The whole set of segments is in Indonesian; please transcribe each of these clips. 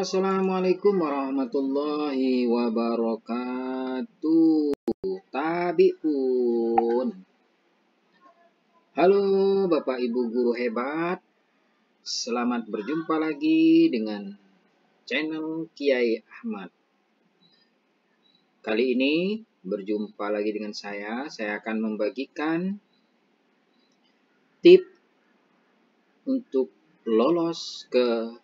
Assalamualaikum warahmatullahi wabarakatuh. Tabiun. Halo Bapak Ibu guru hebat. Selamat berjumpa lagi dengan channel Kiai Ahmad. Kali ini berjumpa lagi dengan saya. Saya akan membagikan tip untuk lolos ke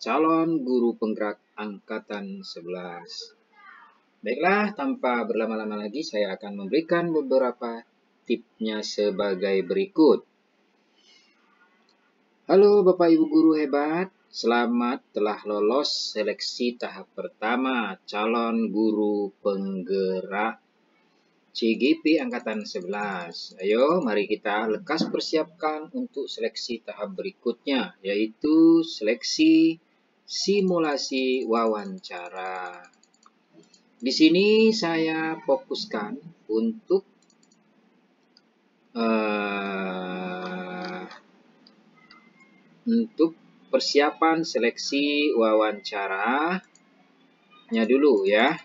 calon guru penggerak angkatan 11. Baiklah, tanpa berlama-lama lagi saya akan memberikan beberapa tipsnya sebagai berikut. Halo Bapak Ibu guru hebat, selamat telah lolos seleksi tahap pertama calon guru penggerak CGP angkatan 11. Ayo mari kita lekas persiapkan untuk seleksi tahap berikutnya, yaitu seleksi simulasi wawancara. Di sini saya fokuskan untuk persiapan seleksi wawancaranya dulu ya.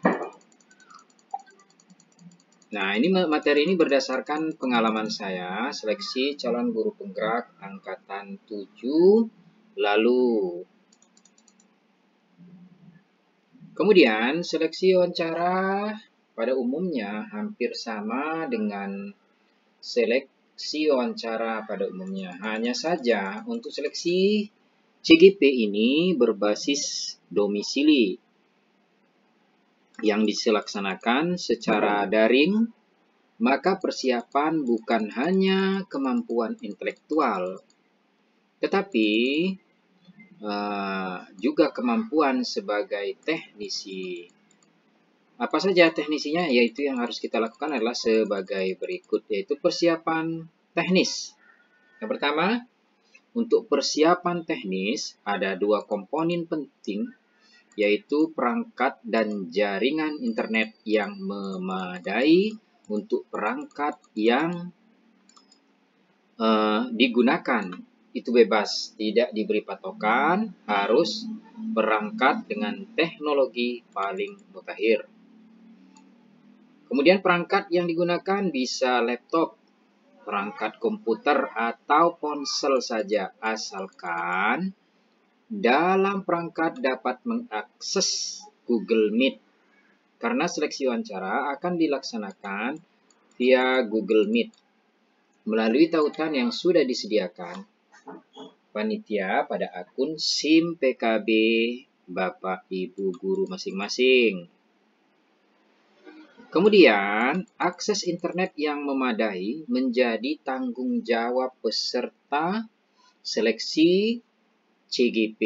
Nah, ini materi ini berdasarkan pengalaman saya seleksi calon guru penggerak angkatan 7 lalu. Kemudian, seleksi wawancara pada umumnya hampir sama dengan seleksi wawancara pada umumnya. Hanya saja untuk seleksi CGP ini berbasis domisili yang dilaksanakan secara daring, maka persiapan bukan hanya kemampuan intelektual, tetapi juga kemampuan sebagai teknisi. Apa saja teknisinya? Yaitu yang harus kita lakukan adalah sebagai berikut, yaitu persiapan teknis. Yang pertama, untuk persiapan teknis ada dua komponen penting, yaitu perangkat dan jaringan internet yang memadai. Untuk perangkat yang digunakan itu bebas, tidak diberi patokan, harus perangkat dengan teknologi paling mutakhir. Kemudian perangkat yang digunakan bisa laptop, perangkat komputer atau ponsel saja, asalkan dalam perangkat dapat mengakses Google Meet. Karena seleksi wawancara akan dilaksanakan via Google Meet melalui tautan yang sudah disediakan panitia pada akun SIM PKB Bapak Ibu guru masing-masing. Kemudian, akses internet yang memadai menjadi tanggung jawab peserta seleksi CGP.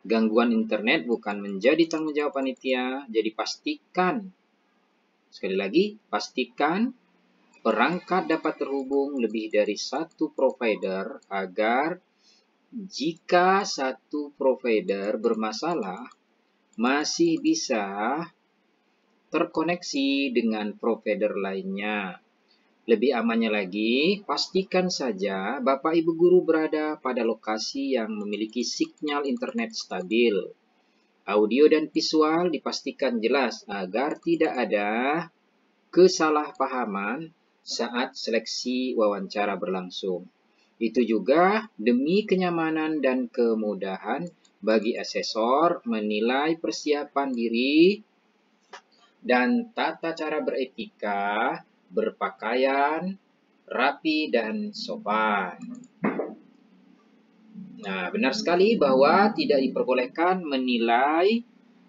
Gangguan internet bukan menjadi tanggung jawab panitia, jadi pastikan, sekali lagi, pastikan perangkat dapat terhubung lebih dari satu provider agar jika satu provider bermasalah, masih bisa terkoneksi dengan provider lainnya. Lebih amannya lagi, pastikan saja Bapak Ibu guru berada pada lokasi yang memiliki sinyal internet stabil. Audio dan visual dipastikan jelas agar tidak ada kesalahpahaman saat seleksi wawancara berlangsung. Itu juga demi kenyamanan dan kemudahan bagi asesor menilai persiapan diri dan tata cara beretika, berpakaian rapi dan sopan. Nah, benar sekali bahwa tidak diperbolehkan menilai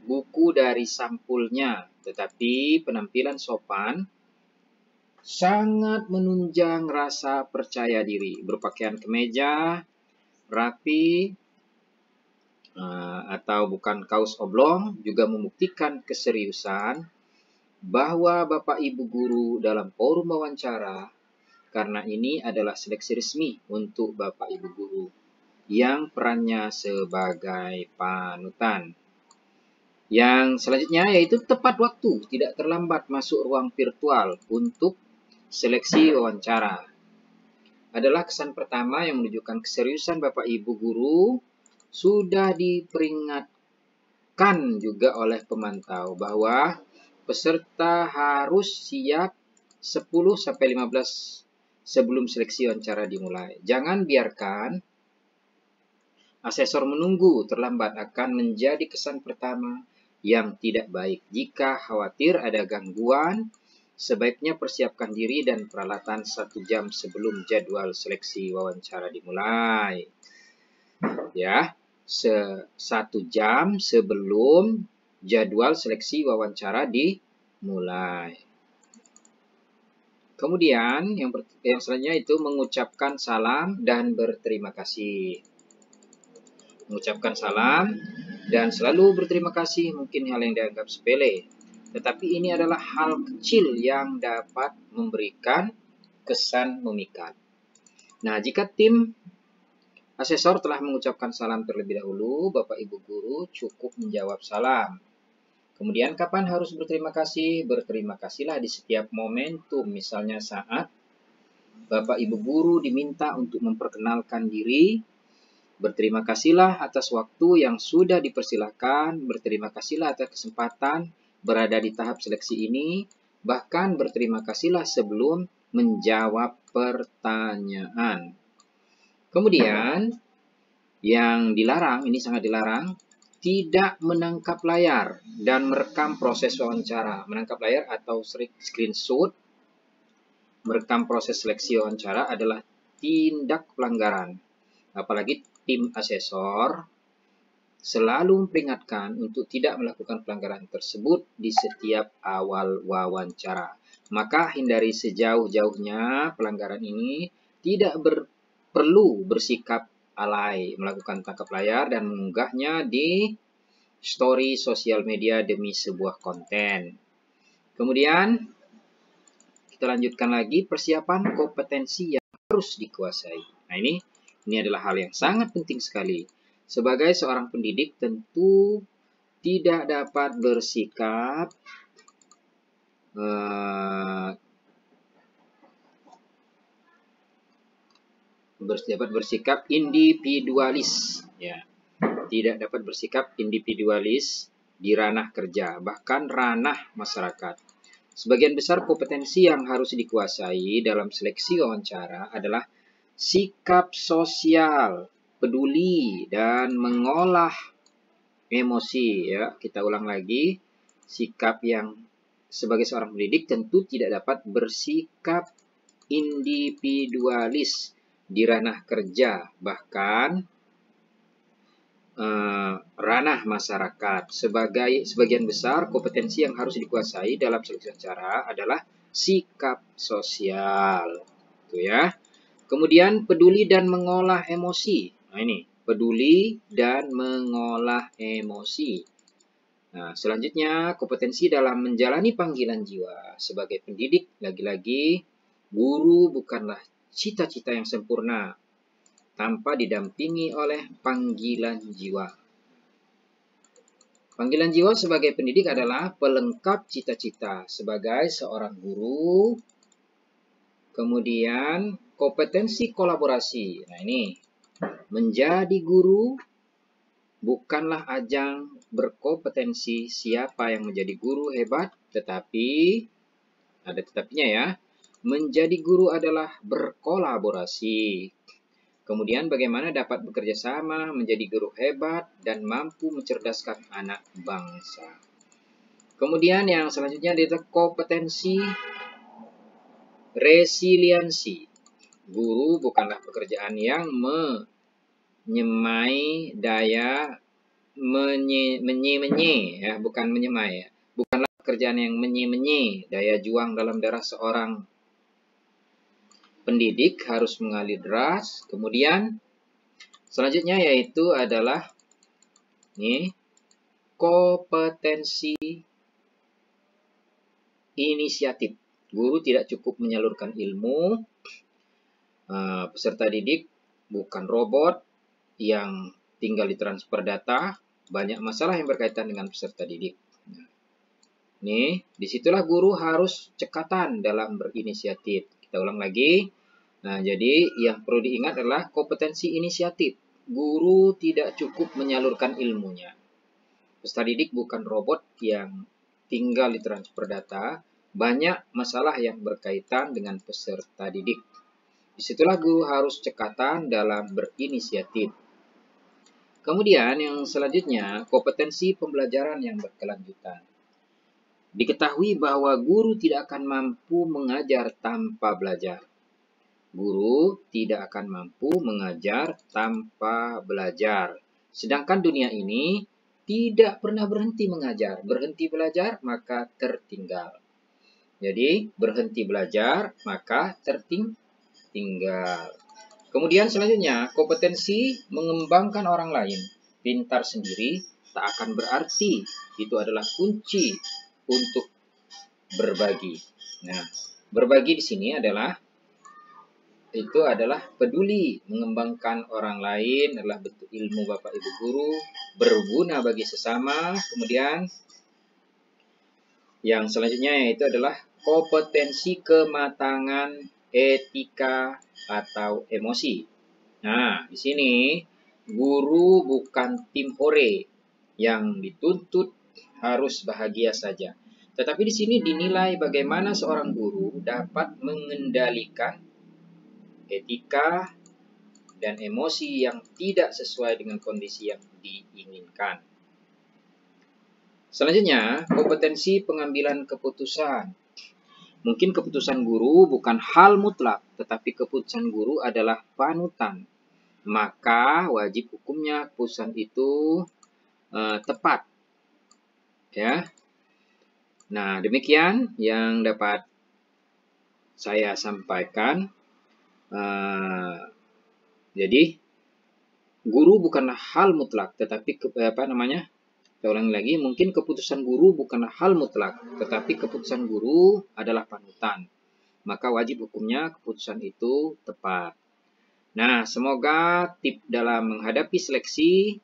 buku dari sampulnya, tetapi penampilan sopan sangat menunjang rasa percaya diri. Berpakaian kemeja, rapi, atau bukan kaos oblong juga membuktikan keseriusan bahwa Bapak Ibu guru dalam forum wawancara, karena ini adalah seleksi resmi untuk Bapak Ibu guru yang perannya sebagai panutan. Yang selanjutnya yaitu tepat waktu, tidak terlambat masuk ruang virtual untuk seleksi wawancara. Adalah kesan pertama yang menunjukkan keseriusan Bapak Ibu guru sudah diperingatkan juga oleh pemantau bahwa peserta harus siap 10-15 sebelum seleksi wawancara dimulai. Jangan biarkan asesor menunggu terlambat, akan menjadi kesan pertama yang tidak baik. Jika khawatir ada gangguan, sebaiknya persiapkan diri dan peralatan 1 jam sebelum jadwal seleksi wawancara dimulai. Ya, 1 jam sebelum jadwal seleksi wawancara dimulai. Kemudian yang selanjutnya itu mengucapkan salam dan berterima kasih. Mengucapkan salam dan selalu berterima kasih mungkin hal yang dianggap sepele, tetapi ini adalah hal kecil yang dapat memberikan kesan memikat. Nah, jika tim asesor telah mengucapkan salam terlebih dahulu, Bapak Ibu guru cukup menjawab salam. Kemudian kapan harus berterima kasih? Berterima kasihlah di setiap momentum, misalnya saat Bapak Ibu guru diminta untuk memperkenalkan diri. Berterima kasihlah atas waktu yang sudah dipersilakan, berterima kasihlah atas kesempatan berada di tahap seleksi ini, bahkan berterima kasihlah sebelum menjawab pertanyaan. Kemudian, yang dilarang, ini sangat dilarang, tidak menangkap layar dan merekam proses wawancara. Menangkap layar atau screenshot, merekam proses seleksi wawancara adalah tindak pelanggaran. Apalagi tim asesor selalu memperingatkan untuk tidak melakukan pelanggaran tersebut di setiap awal wawancara. Maka hindari sejauh-jauhnya pelanggaran ini, tidak perlu bersikap alay, melakukan tangkap layar dan mengunggahnya di story sosial media demi sebuah konten. Kemudian kita lanjutkan lagi persiapan kompetensi yang harus dikuasai. Nah, ini adalah hal yang sangat penting sekali. Sebagai seorang pendidik tentu tidak dapat bersikap individualis, ya. Tidak dapat bersikap individualis di ranah kerja, bahkan ranah masyarakat. Sebagian besar kompetensi yang harus dikuasai dalam seleksi wawancara adalah sikap sosial, peduli, dan mengolah emosi. Ya, kita ulang lagi, sikap yang sebagai seorang pendidik tentu tidak dapat bersikap individualis di ranah kerja, bahkan ranah masyarakat. Sebagian besar kompetensi yang harus dikuasai dalam seleksi wawancara adalah sikap sosial, gitu ya. Kemudian peduli dan mengolah emosi. Nah, ini peduli dan mengolah emosi. Nah, selanjutnya kompetensi dalam menjalani panggilan jiwa. Sebagai pendidik, lagi-lagi guru bukanlah cita-cita yang sempurna tanpa didampingi oleh panggilan jiwa. Panggilan jiwa sebagai pendidik adalah pelengkap cita-cita sebagai seorang guru. Kemudian kompetensi kolaborasi. Nah, ini menjadi guru bukanlah ajang berkompetensi siapa yang menjadi guru hebat, tetapi ada tetapinya ya. Menjadi guru adalah berkolaborasi. Kemudian bagaimana dapat bekerja sama menjadi guru hebat dan mampu mencerdaskan anak bangsa. Kemudian yang selanjutnya adalah kompetensi resiliensi. Guru bukanlah pekerjaan yang menyemai daya ya, bukan menyemai ya. Bukanlah pekerjaan yang menye-menye daya juang dalam darah seorang pendidik, harus mengalir deras. Kemudian selanjutnya yaitu adalah kompetensi inisiatif. Guru tidak cukup menyalurkan ilmu. Peserta didik bukan robot yang tinggal ditransfer data. Banyak masalah yang berkaitan dengan peserta didik. Disitulah guru harus cekatan dalam berinisiatif. Kita ulang lagi. Nah, jadi yang perlu diingat adalah kompetensi inisiatif. guru tidak cukup menyalurkan ilmunya. Peserta didik bukan robot yang tinggal ditransfer data. Banyak masalah yang berkaitan dengan peserta didik. Disitulah guru harus cekatan dalam berinisiatif. Kemudian yang selanjutnya, kompetensi pembelajaran yang berkelanjutan. Diketahui bahwa guru tidak akan mampu mengajar tanpa belajar. Guru tidak akan mampu mengajar tanpa belajar. Sedangkan dunia ini tidak pernah berhenti mengajar. Berhenti belajar, maka tertinggal. Jadi, berhenti belajar, maka tertinggal. Kemudian selanjutnya, kompetensi mengembangkan orang lain. Pintar sendiri tak akan berarti. Itu adalah kunci untuk berbagi. Nah, berbagi di sini adalah peduli, mengembangkan orang lain adalah bentuk ilmu Bapak Ibu guru, berguna bagi sesama. Kemudian yang selanjutnya yaitu adalah kompetensi kematangan etika atau emosi. Nah, di sini guru bukan tim hore yang dituntut harus bahagia saja. Tetapi di sini dinilai bagaimana seorang guru dapat mengendalikan etika dan emosi yang tidak sesuai dengan kondisi yang diinginkan. Selanjutnya, kompetensi pengambilan keputusan. Mungkin keputusan guru bukan hal mutlak, tetapi keputusan guru adalah panutan. Maka wajib hukumnya keputusan itu tepat. Ya. Nah, demikian yang dapat saya sampaikan. Jadi, guru bukanlah hal mutlak, tetapi saya ulangi lagi, mungkin keputusan guru bukanlah hal mutlak, tetapi keputusan guru adalah panutan. Maka wajib hukumnya keputusan itu tepat. Nah, semoga tips dalam menghadapi seleksi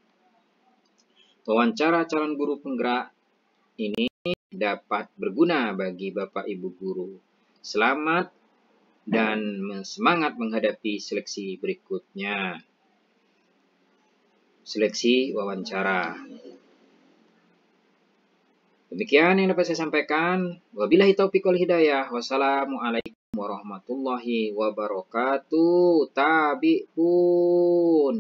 wawancara calon guru penggerak ini dapat berguna bagi Bapak Ibu guru. Selamat dan semangat menghadapi seleksi berikutnya. Seleksi wawancara. Demikian yang dapat saya sampaikan. Wabillahi taufiq wal hidayah. Wassalamualaikum warahmatullahi wabarakatuh. Tabi'un.